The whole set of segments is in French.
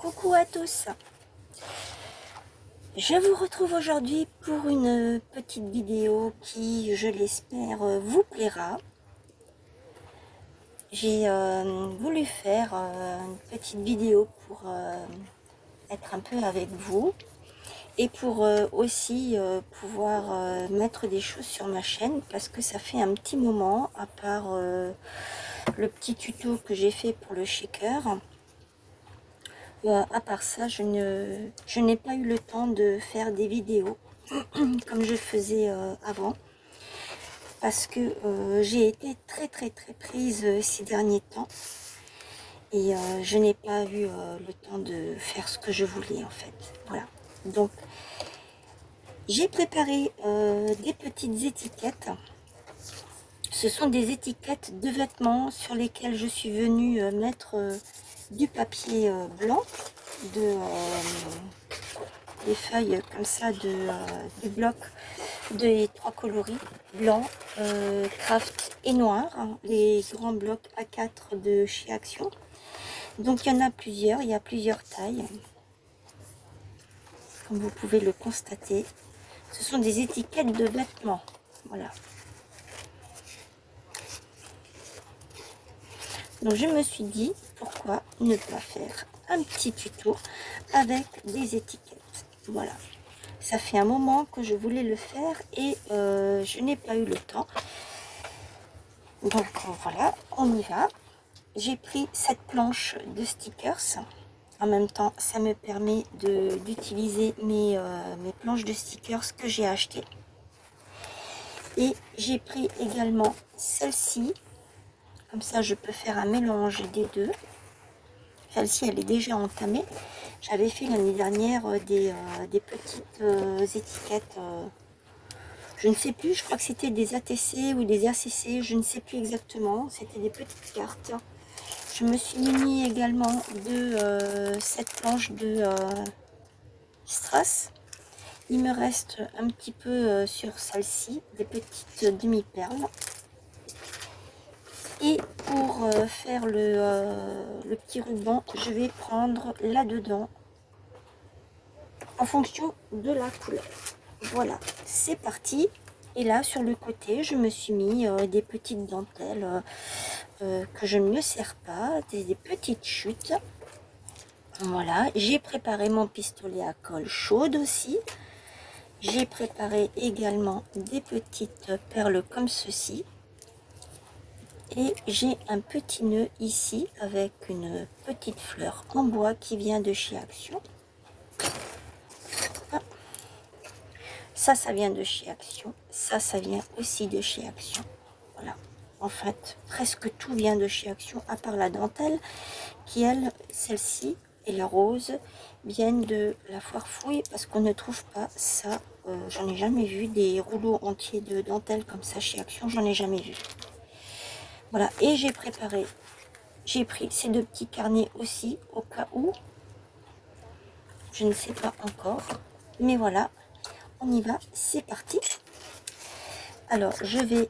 Coucou à tous, je vous retrouve aujourd'hui pour une petite vidéo qui, je l'espère, vous plaira. J'ai voulu faire une petite vidéo pour être un peu avec vous et pour aussi pouvoir mettre des choses sur ma chaîne parce que ça fait un petit moment, à part le petit tuto que j'ai fait pour le shaker. À part ça, je n'ai pas eu le temps de faire des vidéos comme je faisais avant parce que j'ai été très prise ces derniers temps et je n'ai pas eu le temps de faire ce que je voulais en fait. Voilà. Donc j'ai préparé des petites étiquettes. Ce sont des étiquettes de vêtements sur lesquelles je suis venue mettre du papier blanc, des feuilles comme ça du bloc des trois coloris, blanc, craft et noir, hein, les grands blocs A4 de chez Action. Donc il y en a plusieurs, il y a plusieurs tailles, comme vous pouvez le constater. Ce sont des étiquettes de vêtements, voilà. Donc je me suis dit, pourquoi ne pas faire un petit tuto avec des étiquettes. Voilà. Ça fait un moment que je voulais le faire et je n'ai pas eu le temps. Donc voilà, on y va. J'ai pris cette planche de stickers. En même temps, ça me permet d'utiliser mes planches de stickers que j'ai achetées. Et j'ai pris également celle-ci. Comme ça, je peux faire un mélange des deux. Celle-ci, elle est déjà entamée. J'avais fait l'année dernière des petites étiquettes. Je ne sais plus, je crois que c'était des ATC ou des ACC, je ne sais plus exactement. C'était des petites cartes. Je me suis muni également de cette planche de strass. Il me reste un petit peu sur celle-ci, des petites demi-perles. Et pour faire le petit ruban, je vais prendre là-dedans en fonction de la couleur. Voilà, c'est parti. Et là, sur le côté, je me suis mis des petites dentelles que je ne me sers pas, des petites chutes. Voilà, j'ai préparé mon pistolet à colle chaude aussi. J'ai préparé également des petites perles comme ceci. Et j'ai un petit nœud ici avec une petite fleur en bois qui vient de chez Action. Ça vient de chez Action. Ça vient aussi de chez Action. Voilà. En fait, presque tout vient de chez Action, à part la dentelle, qui, elle, celle-ci et la rose, viennent de la foire fouille, parce qu'on ne trouve pas ça. J'en ai jamais vu des rouleaux entiers de dentelle comme ça chez Action, j'en ai jamais vu. Voilà, et j'ai pris ces deux petits carnets aussi, au cas où. Je ne sais pas encore, mais voilà, on y va, c'est parti. Alors, je vais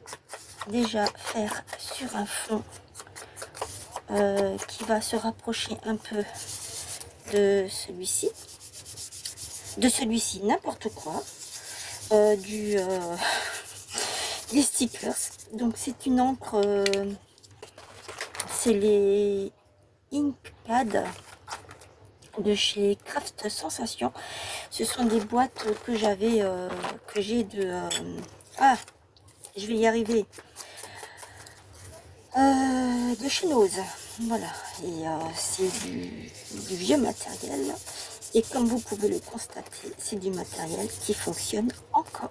déjà faire sur un fond qui va se rapprocher un peu de celui-ci. De celui-ci, n'importe quoi. Des stickers. Donc, c'est une encre, c'est les Inkpad de chez Craft Sensation. Ce sont des boîtes que j'avais, que j'ai de... je vais y arriver. De chez Nose. Voilà. Et c'est du vieux matériel. Et comme vous pouvez le constater, c'est du matériel qui fonctionne encore.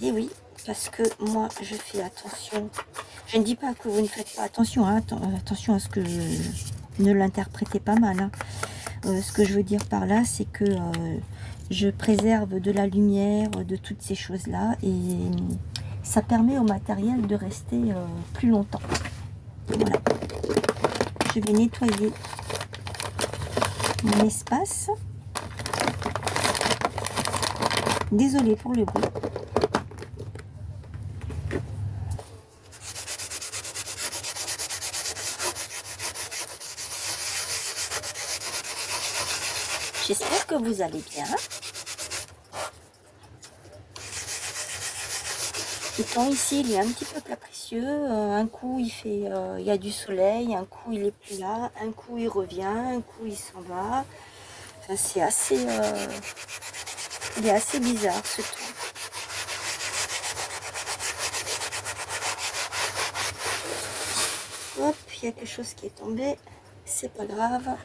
Et oui, parce que moi, je fais attention. Je ne dis pas que vous ne faites pas attention. Hein, attention à ce que ne l'interprétez pas mal. Hein. Ce que je veux dire par là, c'est que je préserve de la lumière, de toutes ces choses-là. Et ça permet au matériel de rester plus longtemps. Voilà. Je vais nettoyer mon espace. Désolée pour le bruit. j'espère que vous allez bien. Le temps ici, il est un petit peu capricieux. Un coup, il y a du soleil, un coup, il est plus là, un coup, il revient, un coup, il s'en va. Enfin, c'est assez, il est assez bizarre ce temps. Hop, il y a quelque chose qui est tombé. C'est pas grave.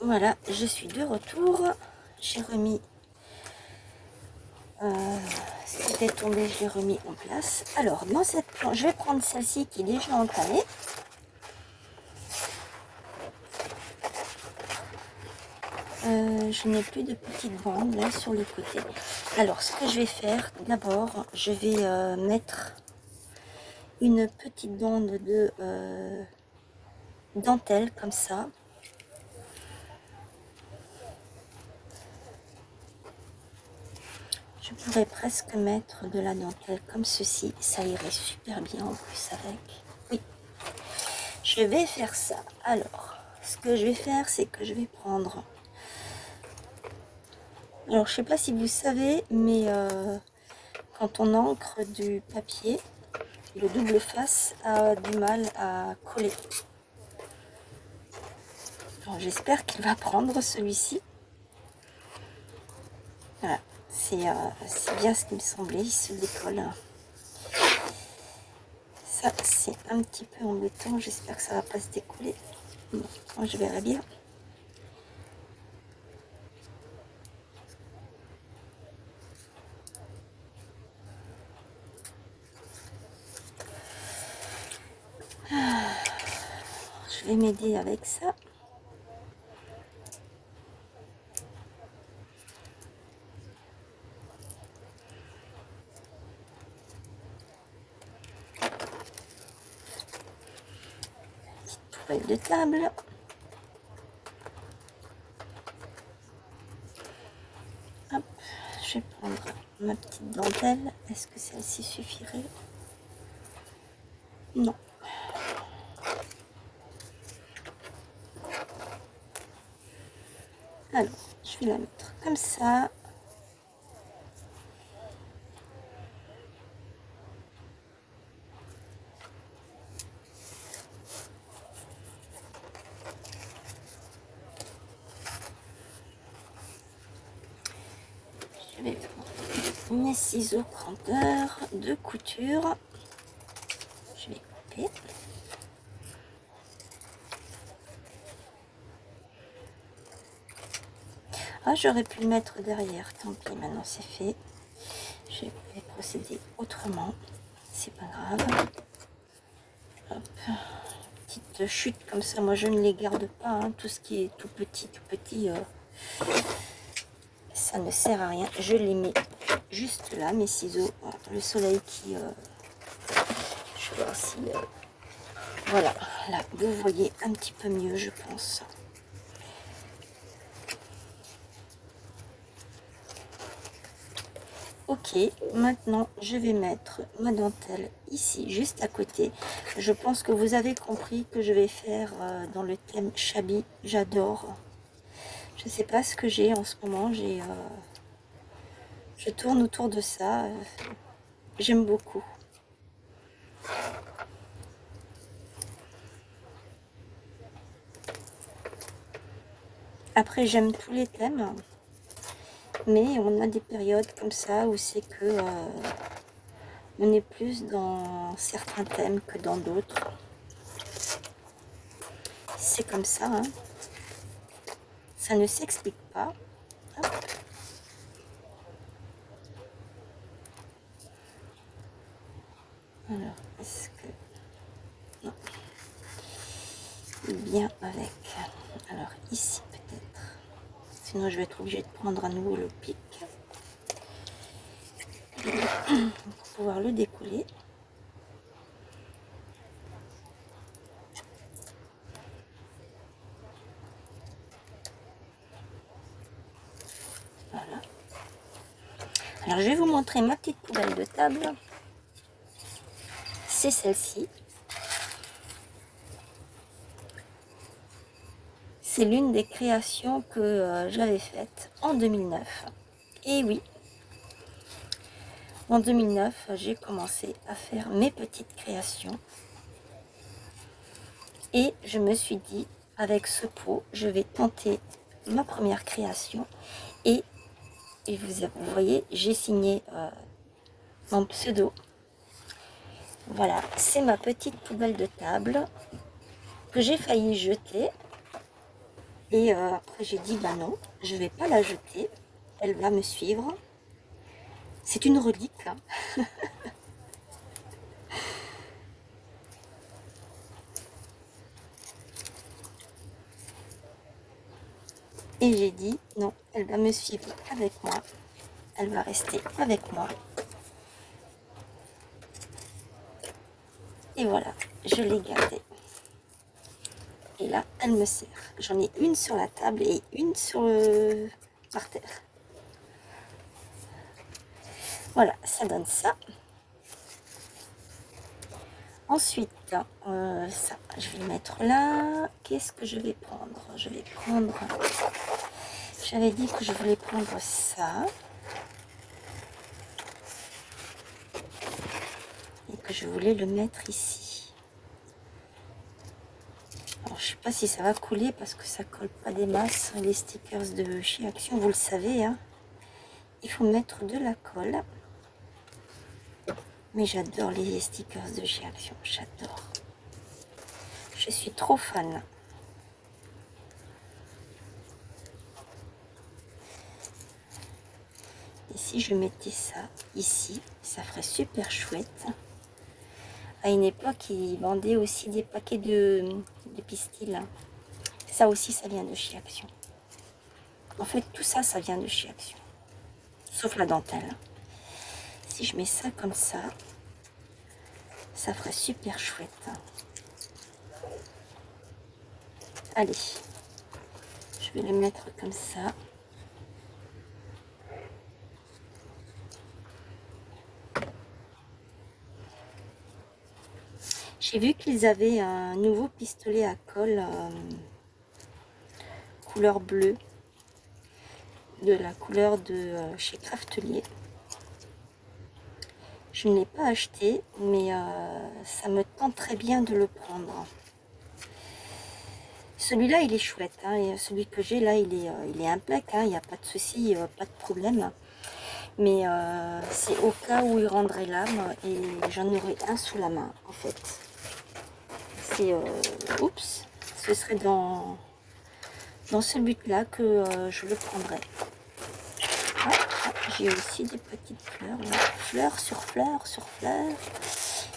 Voilà, je suis de retour. J'ai remis ce qui était tombé, je l'ai remis en place. Alors, dans cette planche, je vais prendre celle-ci qui est déjà entamée. Je n'ai plus de petites bandes là sur le côté. Alors, ce que je vais faire, d'abord, je vais mettre une petite bande de dentelle comme ça. Je pourrais presque mettre de la dentelle comme ceci. Ça irait super bien en plus avec. Oui, je vais faire ça. Alors, ce que je vais faire, c'est que je vais prendre... Alors, je sais pas si vous savez, mais quand on encre du papier, le double face a du mal à coller. Alors, j'espère qu'il va prendre celui-ci. Voilà, c'est bien ce qui me semblait, il se décolle. Ça, c'est un petit peu embêtant, j'espère que ça va pas se décoller. Bon, moi, je verrai bien. Je vais m'aider avec ça. Toile de table. Hop, je vais prendre ma petite dentelle. Est-ce que celle-ci suffirait? Non. Alors, je vais la mettre comme ça. Je vais prendre mes ciseaux cranteurs de couture. Je vais couper. Ah, j'aurais pu le mettre derrière. Tant pis, maintenant c'est fait. Je vais procéder autrement. C'est pas grave. Hop. Petite chute comme ça. Moi, je ne les garde pas. Hein. Tout ce qui est tout petit, ça ne sert à rien. Je les mets juste là, mes ciseaux. Voilà. Le soleil qui... je vais voir si... voilà, là, vous voyez un petit peu mieux, je pense. Ok, maintenant je vais mettre ma dentelle ici, juste à côté. Je pense que vous avez compris que je vais faire dans le thème Shabby. J'adore. Je ne sais pas ce que j'ai en ce moment. Je tourne autour de ça. J'aime beaucoup. Après, j'aime tous les thèmes. Mais on a des périodes comme ça où c'est que on est plus dans certains thèmes que dans d'autres. C'est comme ça, hein. Ça ne s'explique pas. Hop. Alors, est-ce que... non. Bien avec... alors, ici peut-être. Sinon, je vais être obligée de prendre à nouveau le pic. Pour pouvoir le décoller. Voilà. Alors, je vais vous montrer ma petite poubelle de table. C'est celle-ci. C'est l'une des créations que j'avais faites en 2009. Et oui, en 2009, j'ai commencé à faire mes petites créations. Et je me suis dit, avec ce pot, je vais tenter ma première création. Et vous voyez, j'ai signé mon pseudo. Voilà, c'est ma petite poubelle de table que j'ai failli jeter. Et après, j'ai dit, bah non, je vais pas la jeter. Elle va me suivre. C'est une relique, hein. Et j'ai dit, non, elle va me suivre avec moi. Elle va rester avec moi. Et voilà, je l'ai gardée. Et là, elle me sert. J'en ai une sur la table et une sur par terre. Voilà, ça donne ça. Ensuite, ça, je vais le mettre là. Qu'est-ce que je vais prendre? Je vais prendre... J'avais dit que je voulais prendre ça. Et que je voulais le mettre ici. Alors, je sais pas si ça va couler parce que ça colle pas des masses. Les stickers de chez Action, vous le savez, hein. Il faut mettre de la colle. Mais j'adore les stickers de chez Action, j'adore. Je suis trop fan. Et si je mettais ça ici, ça ferait super chouette. À une époque, ils vendaient aussi des paquets de pistils. Ça aussi, ça vient de chez Action. En fait, tout ça, ça vient de chez Action. Sauf la dentelle. Si je mets ça comme ça ferait super chouette. Allez, je vais le mettre comme ça. J'ai vu qu'ils avaient un nouveau pistolet à colle couleur bleue, de la couleur de chez Craftelier. Je ne l'ai pas acheté, mais ça me tente très bien de le prendre. Celui-là, il est chouette, hein, et celui que j'ai là, il est impec, hein, il n'y a pas de souci, pas de problème. Mais c'est au cas où il rendrait l'âme, et j'en aurais un sous la main, en fait. C'est, oups, ce serait dans ce but-là que je le prendrais. Ah, j'ai aussi des petites fleurs, là. Fleurs sur fleurs sur fleurs.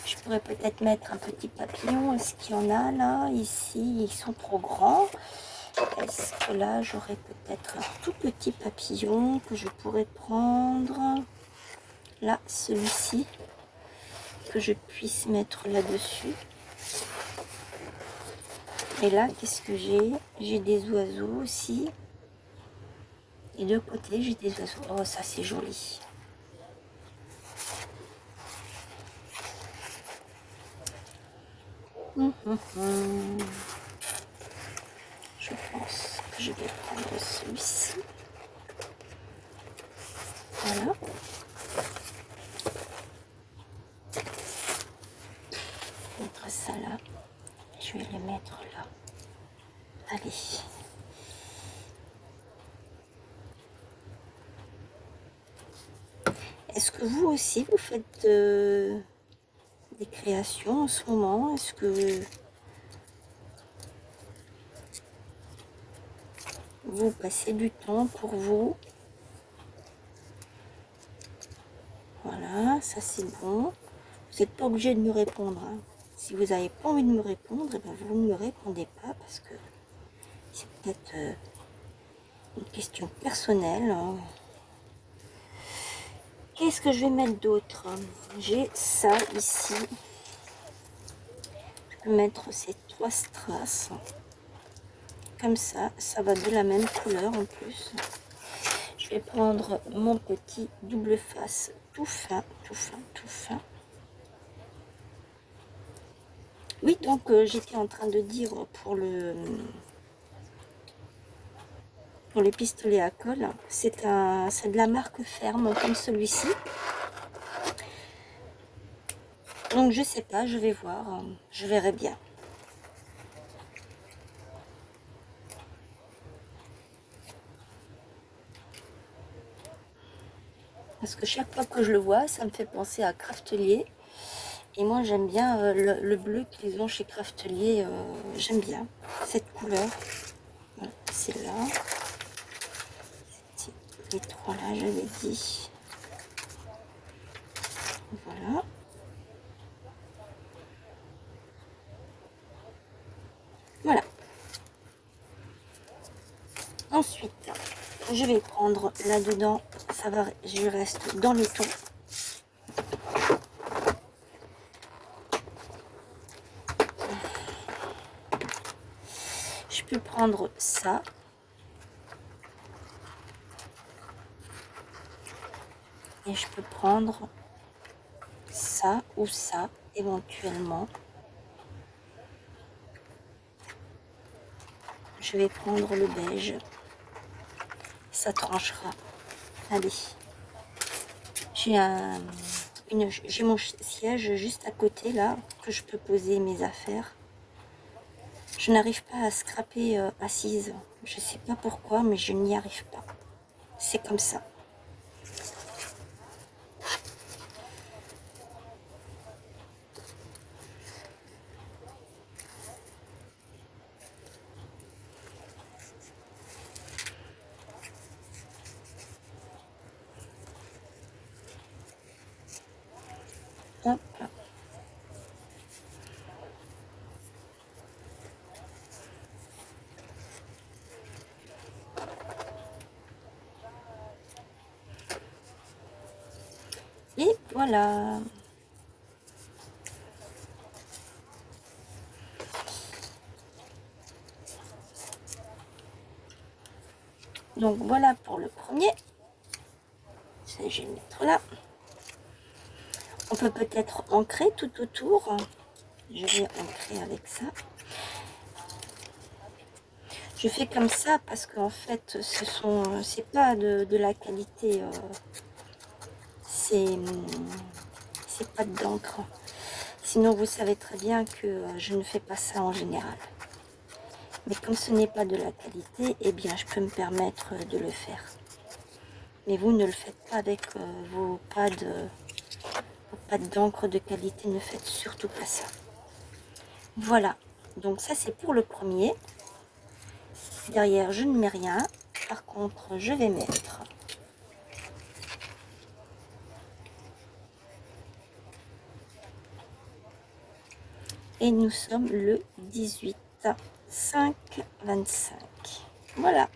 Je pourrais peut-être mettre un petit papillon. Est-ce qu'il y en a là? Ici, ils sont trop grands. Est-ce que là, j'aurais peut-être un tout petit papillon que je pourrais prendre? Là, celui-ci, que je puisse mettre là-dessus. Et là, qu'est-ce que j'ai? J'ai des oiseaux aussi. Et de côté, j'ai des oiseaux. Oh, ça, c'est joli. Je pense que je vais prendre celui-ci. Voilà. Mettre ça là. Je vais le mettre là. Allez. Est-ce que vous aussi, vous faites des créations en ce moment? Est-ce que vous passez du temps pour vous? Voilà, ça c'est bon. Vous n'êtes pas obligé de me répondre, hein. Si vous n'avez pas envie de me répondre, eh bien, vous ne me répondez pas parce que c'est peut-être une question personnelle, hein. Qu'est-ce que je vais mettre d'autre? J'ai ça ici. Je peux mettre ces 3 strass. Comme ça va de la même couleur en plus. Je vais prendre mon petit double face tout fin, tout fin, tout fin. Oui, donc j'étais en train de dire pour le pour les pistolets à colle. C'est de la marque Ferme, comme celui-ci. Donc je sais pas, je vais voir, je verrai bien. Parce que chaque fois que je le vois, ça me fait penser à Craftelier. Et moi j'aime bien le bleu qu'ils ont chez Craftelier, j'aime bien cette couleur. Voilà, c'est là. Les trois là, je l'ai dit. Voilà. Voilà. Ensuite, je vais prendre là-dedans, ça va, je reste dans les tons. Je peux prendre ça. Et je peux prendre ça ou ça, éventuellement. Je vais prendre le beige. Ça tranchera. Allez. J'ai mon siège juste à côté, là, que je peux poser mes affaires. Je n'arrive pas à scraper assise. Je sais pas pourquoi, mais je n'y arrive pas. C'est comme ça. Hop. Et voilà. Donc voilà pour le premier. Je vais le mettre là. On peut peut-être ancrer tout autour. Je vais ancrer avec ça. Je fais comme ça parce qu'en fait, c'est pas de la qualité, c'est pas d'encre. Sinon, vous savez très bien que je ne fais pas ça en général. Mais comme ce n'est pas de la qualité, eh bien, je peux me permettre de le faire. Mais vous ne le faites pas avec vos pads d'encre de qualité. Ne faites surtout pas ça. Voilà. Donc ça, c'est pour le premier. Derrière, je ne mets rien. Par contre, je vais mettre et nous sommes le 18 5 25. Voilà.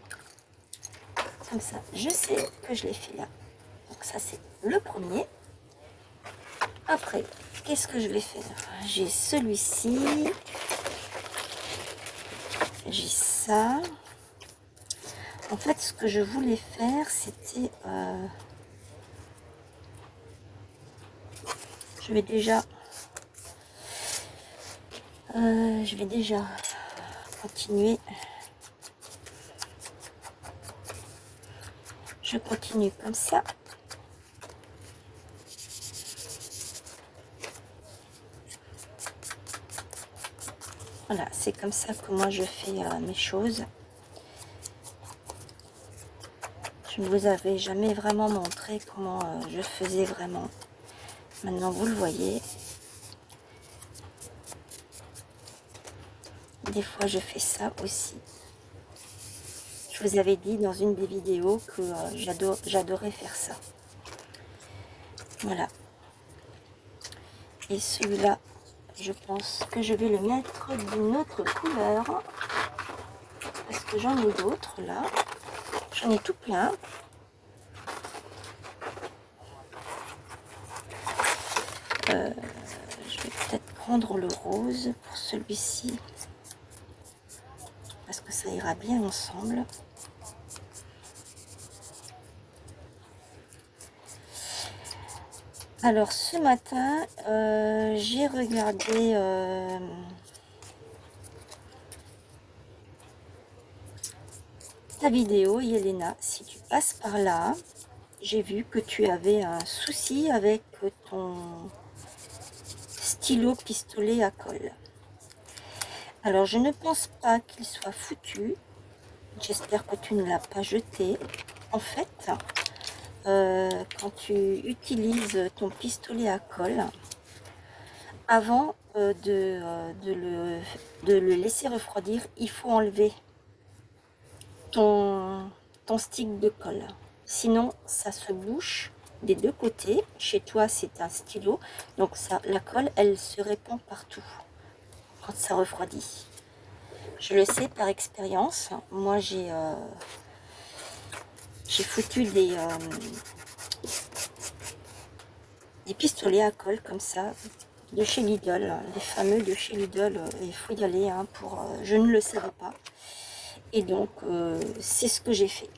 Comme ça, je sais que je l'ai fait là. Donc ça, c'est le premier. Après, qu'est-ce que je vais faire? J'ai celui-ci. J'ai ça. En fait, ce que je voulais faire, c'était... je vais déjà continuer. Je continue comme ça. Voilà, c'est comme ça que moi je fais mes choses. Je ne vous avais jamais vraiment montré comment je faisais vraiment. Maintenant, vous le voyez. Des fois, je fais ça aussi. Je vous avais dit dans une des vidéos que j'adorais faire ça. Voilà. Et celui-là, je pense que je vais le mettre d'une autre couleur. Parce que j'en ai d'autres là. J'en ai tout plein. Je vais peut-être prendre le rose pour celui-ci. Parce que ça ira bien ensemble. Alors ce matin, j'ai regardé ta vidéo, Yelena. Si tu passes par là, j'ai vu que tu avais un souci avec ton stylo pistolet à colle. Alors, je ne pense pas qu'il soit foutu. J'espère que tu ne l'as pas jeté. En fait, quand tu utilises ton pistolet à colle, avant de le laisser refroidir, il faut enlever ton stick de colle. Sinon, ça se bouche des deux côtés. Chez toi, c'est un stylo. Donc, ça, la colle, elle se répand partout quand ça refroidit. Je le sais par expérience. Moi, j'ai foutu des pistolets à colle comme ça, de chez Lidl, les fameux de chez Lidl. Il faut y aller hein, pour... je ne le savais pas. Et donc, c'est ce que j'ai fait.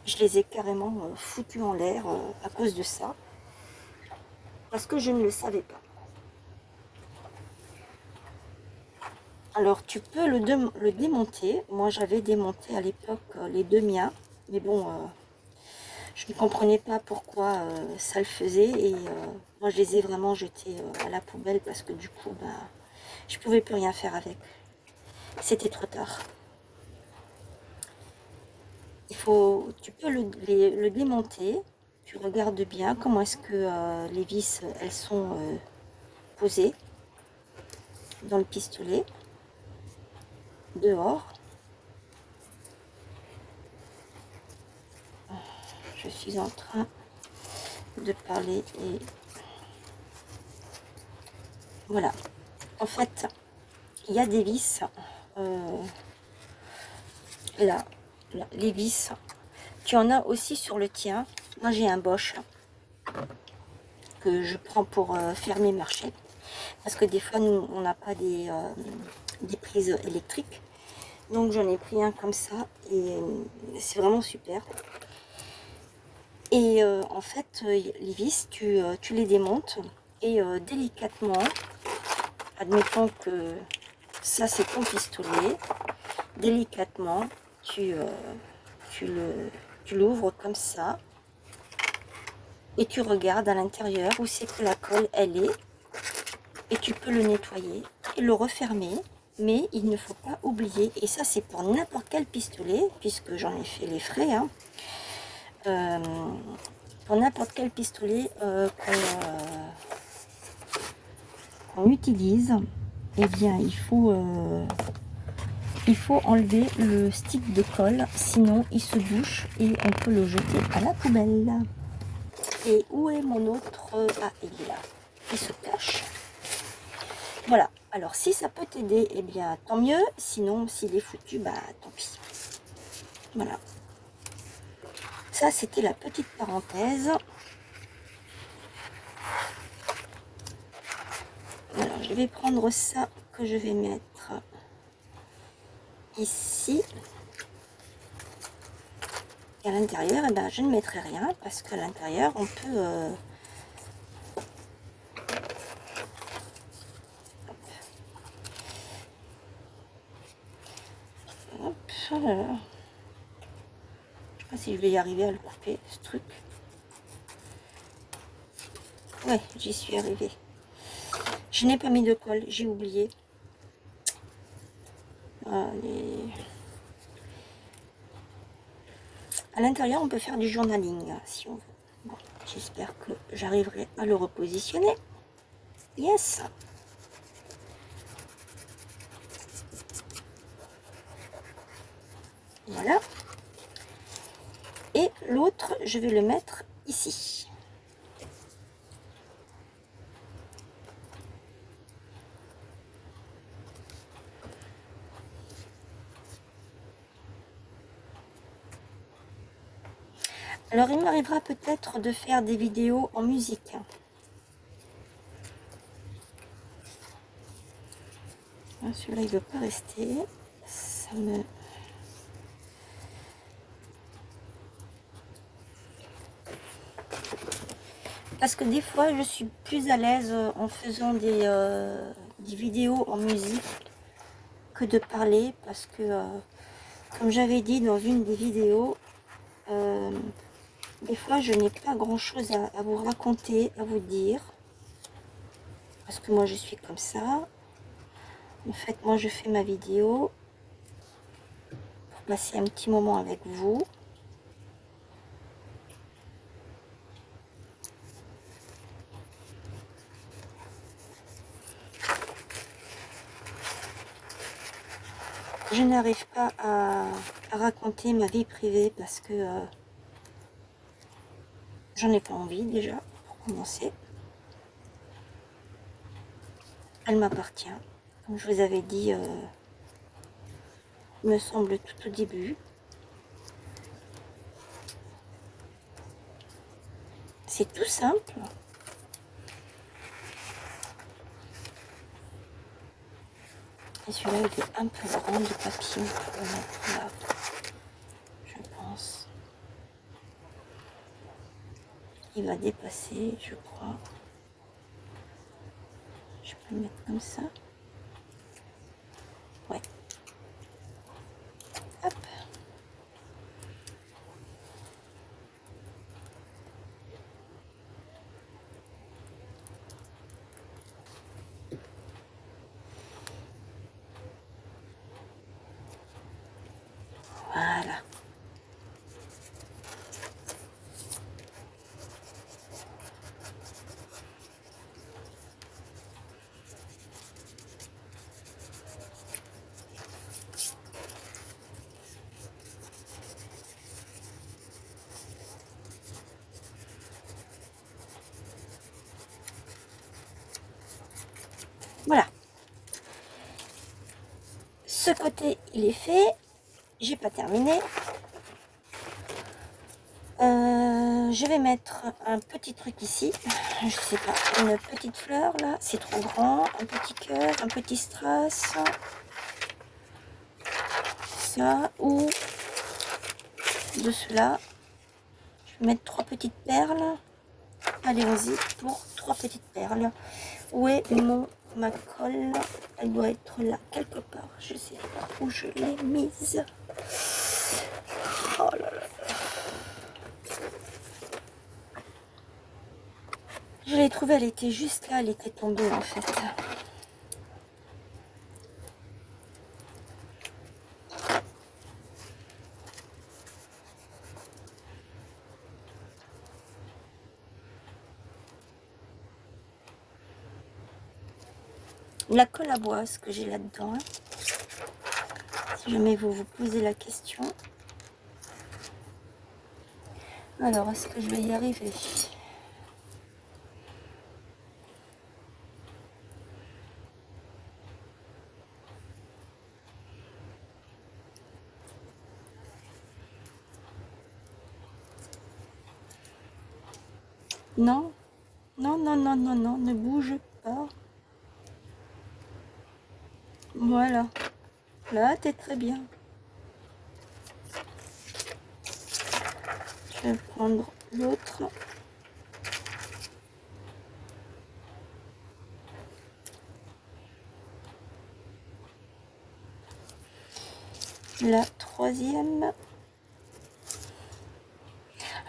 Je les ai carrément foutus en l'air à cause de ça. Parce que je ne le savais pas. Alors, tu peux le démonter. Moi, j'avais démonté à l'époque les deux miens. Mais bon, je ne comprenais pas pourquoi ça le faisait. Et moi, je les ai vraiment jetés à la poubelle parce que du coup, bah, je ne pouvais plus rien faire avec. C'était trop tard. Tu peux le démonter. Tu regardes bien comment est-ce que les vis, elles sont posées dans le pistolet. Dehors. Je suis en train de parler et voilà. En fait, il y a des vis là, les vis. Tu en as aussi sur le tien. Moi, j'ai un Bosch que je prends pour faire mes marchés. Parce que des fois, nous, on n'a pas des prises électriques. Donc, j'en ai pris un comme ça. Et c'est vraiment super. Et en fait, les vis, tu les démontes. Et délicatement, admettons que ça, c'est ton pistolet. Délicatement, tu l'ouvres comme ça. Et tu regardes à l'intérieur où c'est que la colle, elle est. Et tu peux le nettoyer et le refermer. Mais il ne faut pas oublier, et ça c'est pour n'importe quel pistolet, puisque j'en ai fait les frais, hein, pour n'importe quel pistolet qu'on utilise, eh bien il faut enlever le stick de colle, sinon il se bouche et on peut le jeter à la poubelle. Et où est mon autre... Ah, il est là. Il se cache. Voilà. Alors, si ça peut t'aider, eh bien, tant mieux. Sinon, s'il est foutu, bah, tant pis. Voilà. Ça, c'était la petite parenthèse. Alors, je vais prendre ça que je vais mettre ici. Et à l'intérieur, eh ben, je ne mettrai rien parce qu'à l'intérieur, on peut... Hop, oh là là. Je sais pas si je vais y arriver à le couper, ce truc. Ouais, j'y suis arrivée. Je n'ai pas mis de colle, j'ai oublié. Allez. À l'intérieur, on peut faire du journaling, si on veut. Bon, j'espère que j'arriverai à le repositionner. Yes. Voilà. Et l'autre, je vais le mettre ici. Alors, il m'arrivera peut-être de faire des vidéos en musique. Celui-là, il ne veut pas rester. Ça me... Parce que des fois, je suis plus à l'aise en faisant des vidéos en musique que de parler. Parce que Comme j'avais dit dans une des vidéos, des fois je n'ai pas grand chose à vous raconter, à vous dire. Parce que moi je suis comme ça. En fait, moi je fais ma vidéo pour passer un petit moment avec vous. Je n'arrive pas à raconter ma vie privée parce que j'en ai pas envie déjà, pour commencer. Elle m'appartient, comme je vous avais dit, il me semble tout au début. C'est tout simple. Et celui-là, il est un peu grand, le papillon, pour le mettre là, je pense. Il va dépasser, je crois. Je peux le mettre comme ça. Ouais. Hop. Voilà. Voilà. Ce côté, il est fait. J'ai pas terminé. Je vais mettre un petit truc ici. Je sais pas, une petite fleur là. C'est trop grand. Un petit cœur, un petit strass. Ça, ou de cela. Je vais mettre 3 petites perles. Allez-y pour 3 petites perles. Où est ma colle? Elle doit être là quelque part. Je sais pas où je l'ai mise. Oh là là. Je l'ai trouvée, elle était juste là, elle était tombée en fait. La colle à bois, ce que j'ai là-dedans. Hein. Si jamais vous vous posez la question. Alors, est-ce que je vais y arriver? Non, non, non, non, non, non, ne bouge pas. Voilà. Là, t'es très bien. Je vais prendre l'autre. La troisième.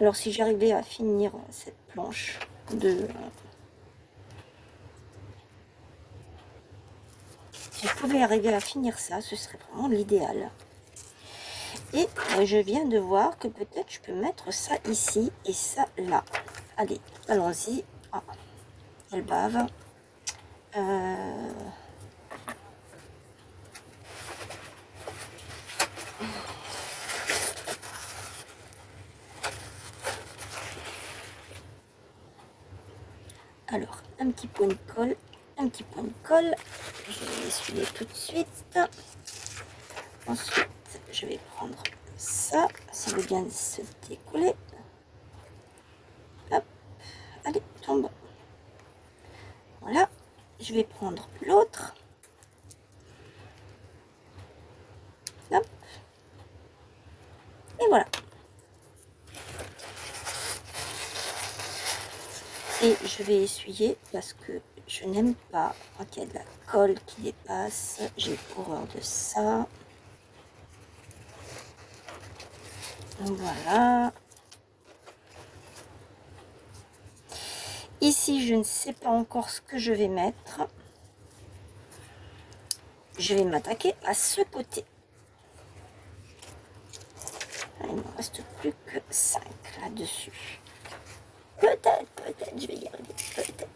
Alors, si j'arrivais à finir cette planche de... Si je pouvais arriver à finir ça, ce serait vraiment l'idéal. Et je viens de voir que peut-être je peux mettre ça ici et ça là. Allez, allons-y. Ah, elle bave. Alors, un petit point de colle. Un petit point de colle. Je vais l'essuyer tout de suite. Ensuite, je vais prendre ça. Ça veut bien se décoller. Hop. Allez, tombe. Voilà. Je vais prendre l'autre. Hop. Et voilà. Et je vais essuyer parce que je n'aime pas quand il y a de la colle qui dépasse. J'ai horreur de ça. Voilà. Ici, je ne sais pas encore ce que je vais mettre. Je vais m'attaquer à ce côté. Il ne me reste plus que 5 là-dessus. Peut-être, je vais y arriver, peut-être.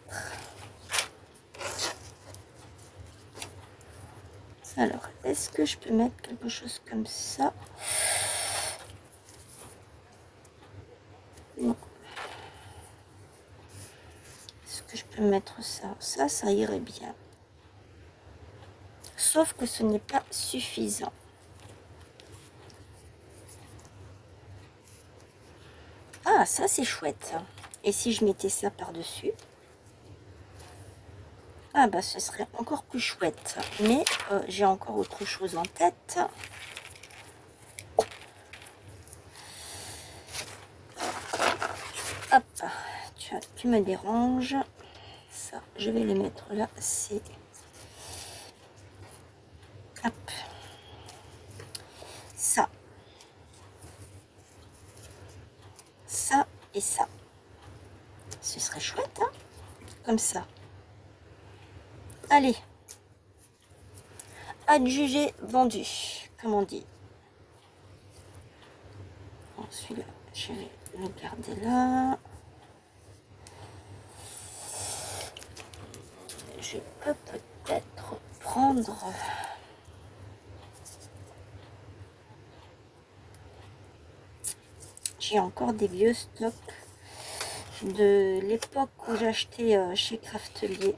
Alors, est-ce que je peux mettre quelque chose comme ça? Non. Est-ce que je peux mettre ça? Ça irait bien. Sauf que ce n'est pas suffisant. Ah, ça c'est chouette. Et si je mettais ça par-dessus? Ah bah ce serait encore plus chouette. Mais j'ai encore autre chose en tête. Hop, tu me déranges. Ça, je vais les mettre là. C'est... Hop. Ça. Ça et ça. Ce serait chouette, hein? Comme ça. Allez. Adjugé, vendu. Comme on dit. Bon, celui-là, je vais le garder là. Je peux peut-être prendre... J'ai encore des vieux stocks de l'époque où j'achetais chez Craftelier.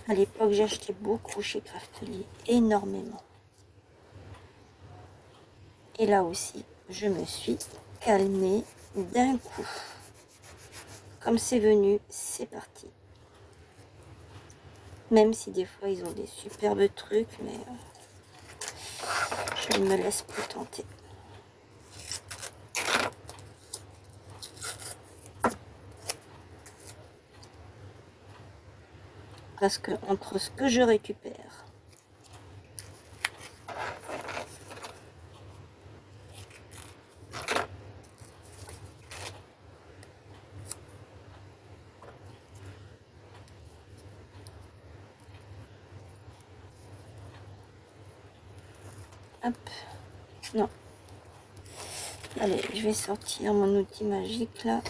À l'époque, j'achetais beaucoup chez Craftelier, énormément. Et là aussi, je me suis calmée d'un coup. Comme c'est venu, c'est parti. Même si des fois, ils ont des superbes trucs, mais je ne me laisse plus tenter. Parce que entre ce que je récupère hop, non. Allez, je vais sortir mon outil magique là.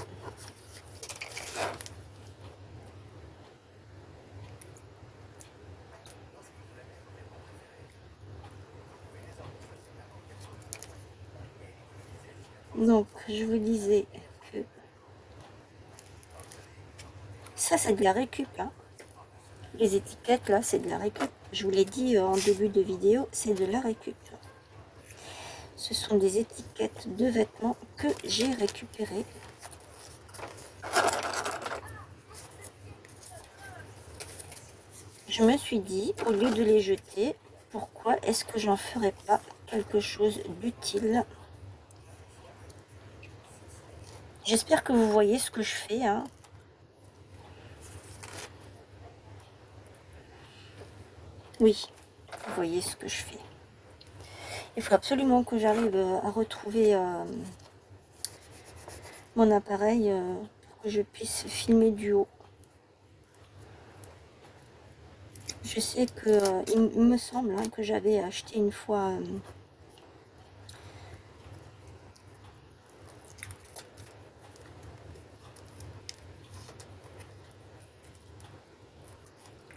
Donc, je vous disais que ça, c'est de la récup. Hein. Les étiquettes, là, c'est de la récup. Je vous l'ai dit en début de vidéo, c'est de la récup. Ce sont des étiquettes de vêtements que j'ai récupérées. Je me suis dit, au lieu de les jeter, pourquoi est-ce que j'en ferais pas quelque chose d'utile? J'espère que vous voyez ce que je fais. Hein. Oui, vous voyez ce que je fais. Il faut absolument que j'arrive à retrouver mon appareil pour que je puisse filmer du haut. Je sais que il me semble hein, que j'avais acheté une fois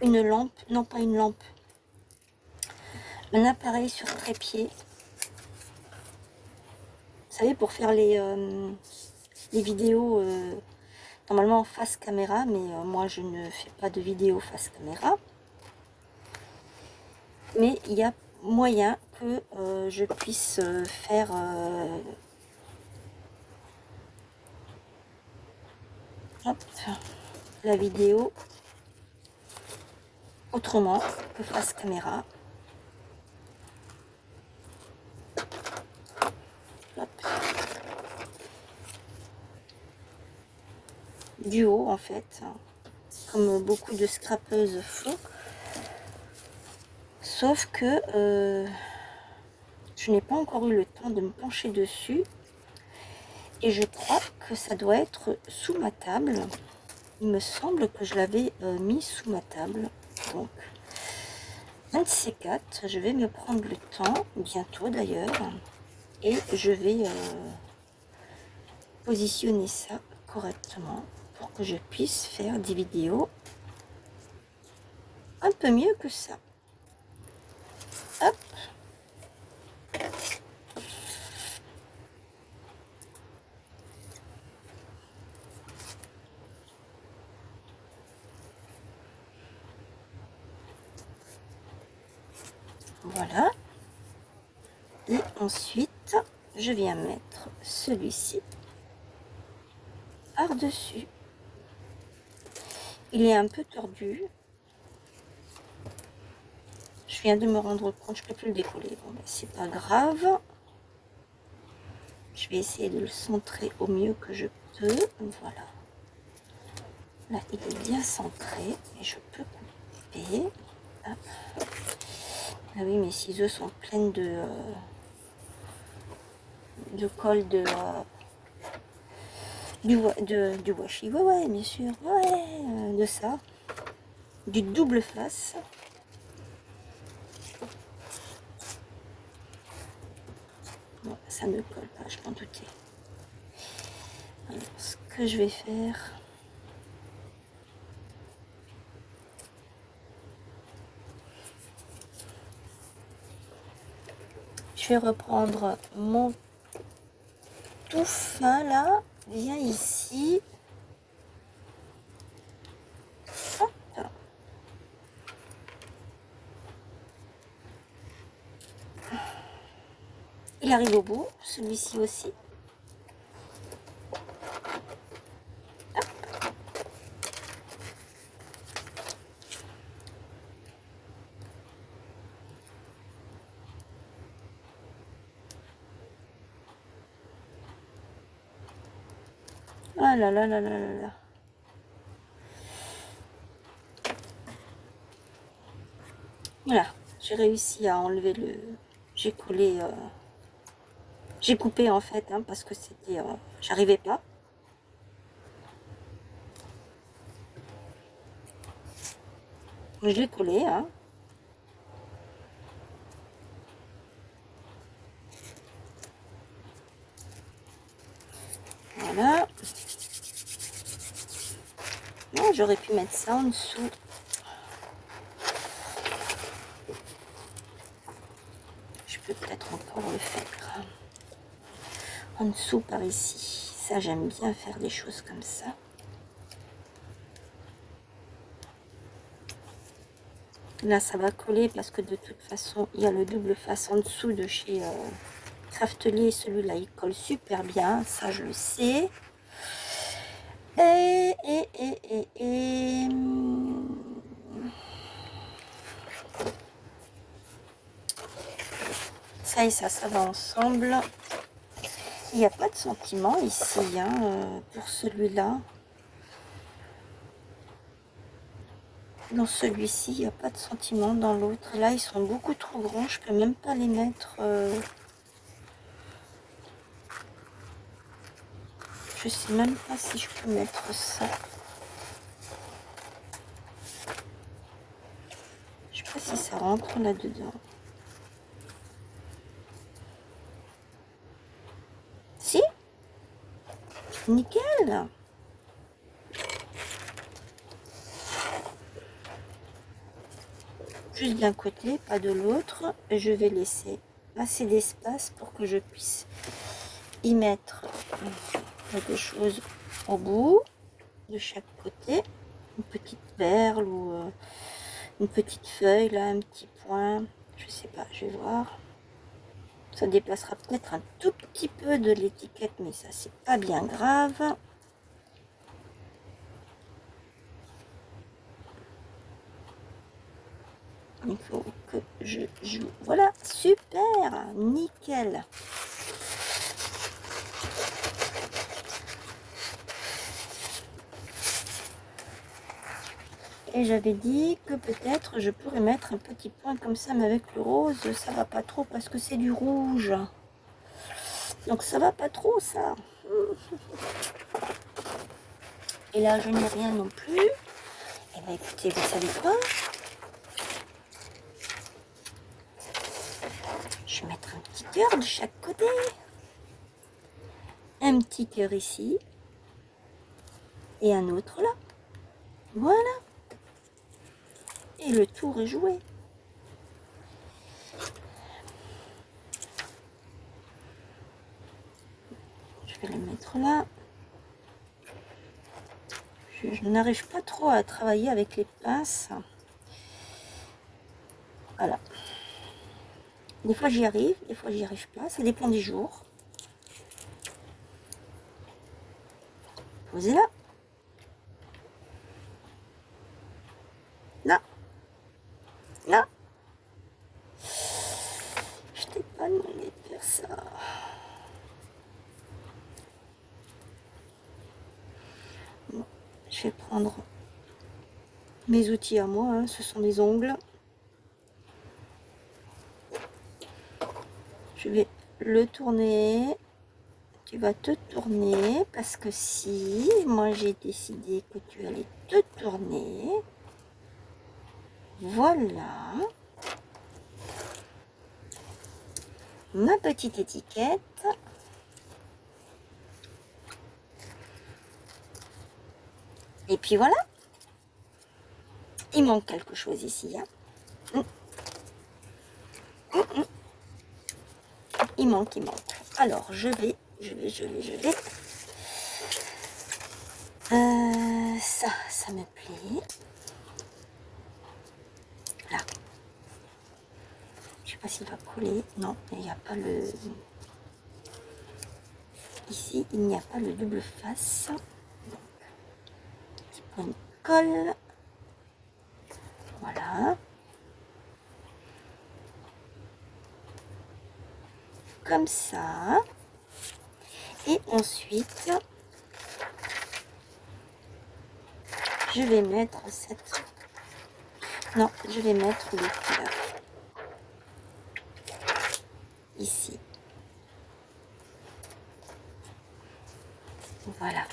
une lampe, non pas une lampe, un appareil sur trépied. Vous savez, pour faire les vidéos normalement face caméra, mais moi je ne fais pas de vidéo face caméra. Mais il y a moyen que je puisse faire hop, la vidéo autrement que face caméra. Hop. Du haut en fait, comme beaucoup de scrapeuses font. Sauf que Je n'ai pas encore eu le temps de me pencher dessus. Et je crois que ça doit être sous ma table. Il me semble que je l'avais mis sous ma table. Donc, un de ces quatre, je vais me prendre le temps, bientôt d'ailleurs. Et je vais positionner ça correctement pour que je puisse faire des vidéos un peu mieux que ça. Hop. Voilà. Et ensuite, je viens mettre celui-ci par-dessus. Il est un peu tordu. Je viens de me rendre compte, je ne peux plus le décoller. Bon, ben, c'est pas grave. Je vais essayer de le centrer au mieux que je peux. Voilà. Là, il est bien centré et je peux couper. Hop. Ah oui, mes ciseaux sont pleines de colle du washi. Ouais, ouais, bien sûr. Ouais, de ça. Du double face. Bon, ça ne colle pas, je m'en doutais. Alors, ce que je vais faire... Je vais reprendre mon tout fin là. Viens ici. Hop. Il arrive au bout, celui-ci aussi. Hop. Ah là là là là là là. Voilà, j'ai réussi à enlever le... J'ai collé... J'ai coupé en fait, hein, parce que c'était... j'arrivais pas. Je l'ai collé, hein. Voilà. Non, j'aurais pu mettre ça en dessous. Je peux peut-être encore le faire. En dessous par ici. Ça, j'aime bien faire des choses comme ça. Là, ça va coller parce que de toute façon, il y a le double face en dessous de chez Craftelier. Celui-là, il colle super bien. Ça, je le sais. Et... Ça et ça va ensemble. Il n'y a pas de sentiment ici, hein, pour celui-là. Dans celui-ci, il n'y a pas de sentiment. Dans l'autre, là, ils sont beaucoup trop grands. Je peux même pas les mettre... Je sais même pas si je peux mettre ça. Je sais pas si ça rentre là-dedans. Si? Nickel! Juste d'un côté, pas de l'autre. Je vais laisser assez d'espace pour que je puisse y mettre quelque chose au bout de chaque côté. Une petite perle ou une petite feuille, là, un petit point. Je sais pas, je vais voir. Ça déplacera peut-être un tout petit peu de l'étiquette, mais ça, c'est pas bien grave. Il faut que je joue. Voilà, super, nickel. Et j'avais dit que peut-être je pourrais mettre un petit point comme ça, mais avec le rose, ça va pas trop parce que c'est du rouge. Donc ça va pas trop ça. Et là, je n'ai rien non plus. Et bien écoutez, vous savez quoi? Je vais mettre un petit cœur de chaque côté. Un petit cœur ici. Et un autre là. Voilà. Et le tour est joué. Je vais le mettre là. Je n'arrive pas trop à travailler avec les pinces. Voilà. Des fois j'y arrive, des fois j'y arrive pas. Ça dépend des jours. Posez là. Là. Là. Je t'ai pas demandé de faire ça. Bon, je vais prendre mes outils à moi, hein, ce sont des ongles. Je vais le tourner. Tu vas te tourner parce que si moi j'ai décidé que tu allais te tourner, voilà ma petite étiquette. Et puis voilà, il manque quelque chose ici, hein. Il manque. Alors je vais. Ça me plaît. Là. Je sais pas s'il va coller. Non, il n'y a pas le... Ici, il n'y a pas le double face. Donc, petit point de colle. Voilà. Comme ça. Et ensuite, je vais mettre cette... Non, je vais mettre le cœur. Ici. Voilà.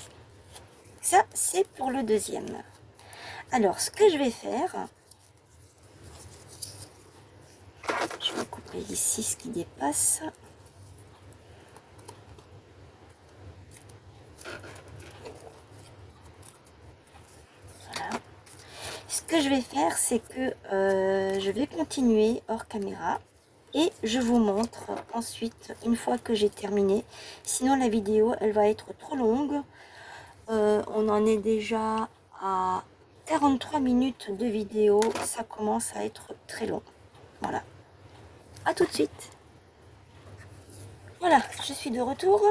Ça, c'est pour le deuxième. Alors, ce que je vais faire... Je vais couper ici ce qui dépasse. Voilà. Ce que je vais faire, c'est que je vais continuer hors caméra. Et je vous montre ensuite, une fois que j'ai terminé. Sinon, la vidéo, elle va être trop longue. On en est déjà à 43 minutes de vidéo. Ça commence à être très long. Voilà. À tout de suite. Voilà, je suis de retour.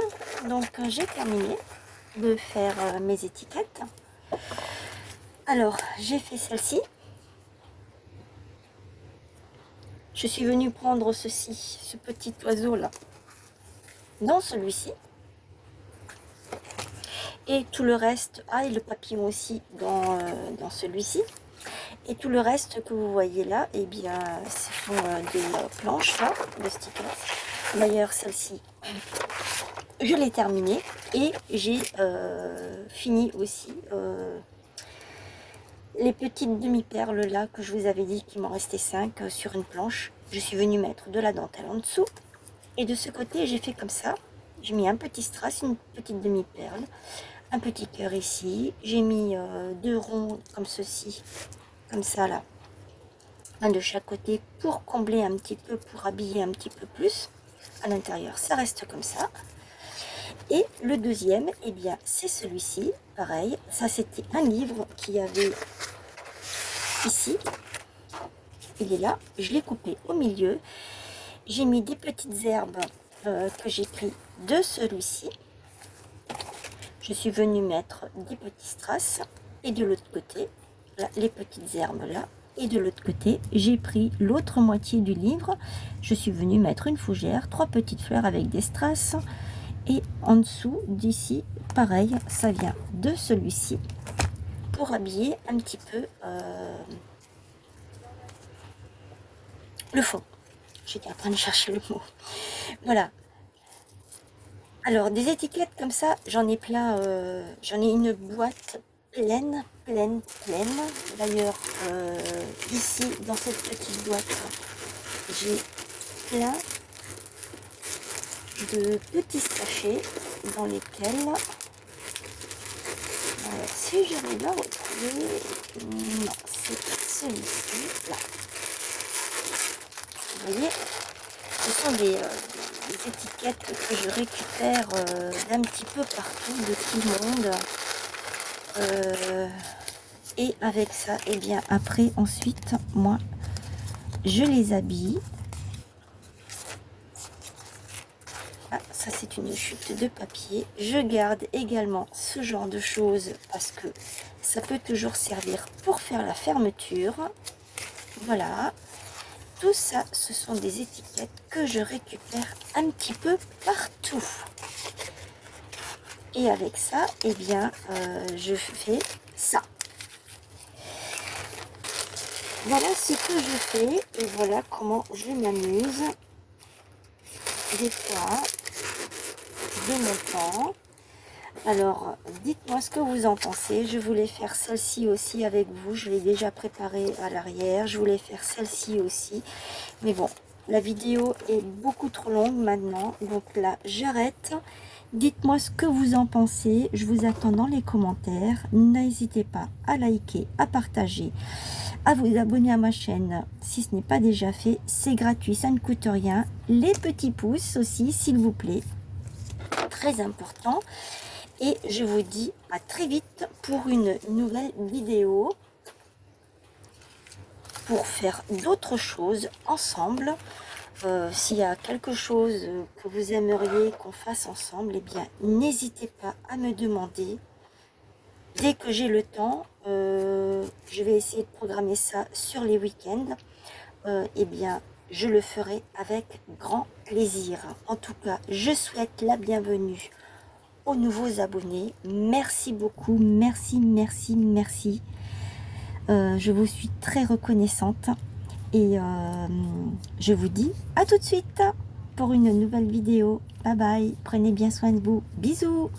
Donc, j'ai terminé de faire mes étiquettes. Alors, j'ai fait celle-ci. Je suis venue prendre ceci, ce petit oiseau là, dans celui-ci. Et tout le reste, et le papillon aussi dans celui-ci. Et tout le reste que vous voyez là, eh bien, ce sont des planches là, de stickers. D'ailleurs, celle-ci, je l'ai terminée. Et j'ai fini aussi les petites demi-perles là que je vous avais dit qu'il m'en restait 5 sur une planche. Je suis venue mettre de la dentelle en dessous. Et de ce côté, j'ai fait comme ça. J'ai mis un petit strass, une petite demi-perle, un petit cœur ici. J'ai mis 2 ronds comme ceci, comme ça là, un de chaque côté pour combler un petit peu, pour habiller un petit peu plus. À l'intérieur, ça reste comme ça. Et le deuxième, eh bien, c'est celui-ci. Pareil, ça c'était un livre qu'il y avait ici. Il est là. Je l'ai coupé au milieu. J'ai mis des petites herbes que j'ai pris de celui-ci. Je suis venue mettre des petits strass. Et de l'autre côté, là, les petites herbes là. Et de l'autre côté, j'ai pris l'autre moitié du livre. Je suis venue mettre une fougère, 3 petites fleurs avec des strass. Et en dessous d'ici, pareil, ça vient de celui-ci. pour habiller un petit peu le fond. J'étais en train de chercher le mot. Voilà. Alors, des étiquettes comme ça, j'en ai plein. J'en ai une boîte pleine. D'ailleurs, ici, dans cette petite boîte, j'ai plein de petits sachets dans lesquels... Alors, si j'arrive à retrouver... Non, c'est celui-ci, là. Vous voyez, ce sont des étiquettes que je récupère d'un petit peu partout, de tout le monde. Et avec ça, et bien après, ensuite, moi, je les habille. Ah, ça c'est une chute de papier. Je garde également ce genre de choses parce que ça peut toujours servir pour faire la fermeture. Voilà. Tout ça, ce sont des étiquettes que je récupère un petit peu partout. Et avec ça, eh bien, je fais ça. Voilà ce que je fais et voilà comment je m'amuse des fois de mon temps. Alors, dites-moi ce que vous en pensez. Je voulais faire celle-ci aussi avec vous. Je l'ai déjà préparée à l'arrière. Je voulais faire celle-ci aussi. Mais bon, la vidéo est beaucoup trop longue maintenant. Donc là, j'arrête. Dites-moi ce que vous en pensez. Je vous attends dans les commentaires. N'hésitez pas à liker, à partager, à vous abonner à ma chaîne si ce n'est pas déjà fait. C'est gratuit, ça ne coûte rien. Les petits pouces aussi, s'il vous plaît. Très important. Et je vous dis à très vite pour une nouvelle vidéo. Pour faire d'autres choses ensemble. S'il y a quelque chose que vous aimeriez qu'on fasse ensemble, eh bien, n'hésitez pas à me demander. Dès que j'ai le temps, je vais essayer de programmer ça sur les week-ends. Eh bien, je le ferai avec grand plaisir. En tout cas, je souhaite la bienvenue aux nouveaux abonnés. Merci beaucoup, merci. Je vous suis très reconnaissante et je vous dis à tout de suite pour une nouvelle vidéo. Bye bye, prenez bien soin de vous. Bisous.